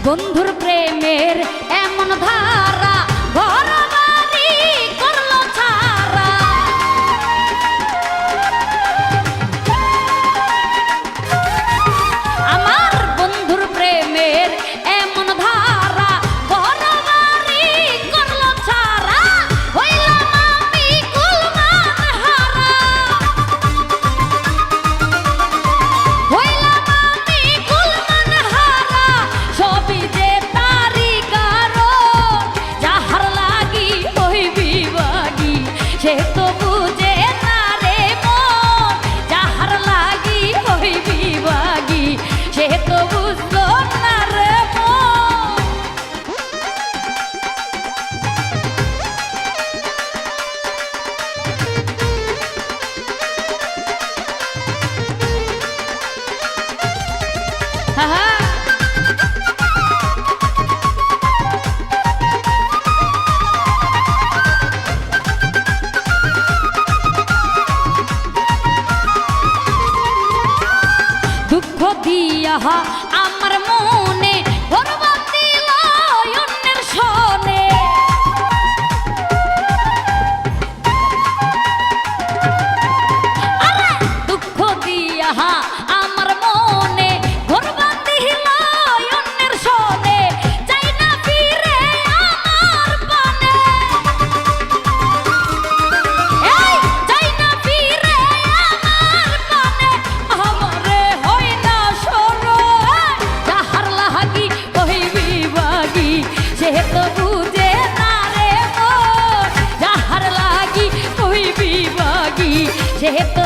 বন্ধুর প্রেমের এমন ধারা ঘর বাড়ি করলো ছাড়া। আমার বন্ধুর প্রেমের এমন ধারা ঘর বাড়ি করলো ছাড়া। হইলাম আমি কুলমান হারা, হইলাম আমি কুলমান হারা। সবই যে তারি কারণ, যাহার লাগি হইবি বাগি সে তো বুঝে না রে মন। যাহার লাগি হইবি বাগি সে তো বুঝলো না রে মন। হা হা। দুঃখ দিয়া আমার মনে ভরবা দিল অন্যের সনে। আরে দুঃখ দিয়া আমার মনে ভরবা দিল অন্যের সনে। যাই না ফিরে আমার পানে, এই যাই না ফিরে আমার পানে। আমারে হই না সরণ, যাহার লাগি হইবি বাগি সে তো বুঝে না রে মন। যাহার লাগি হইবি বাগি সে তো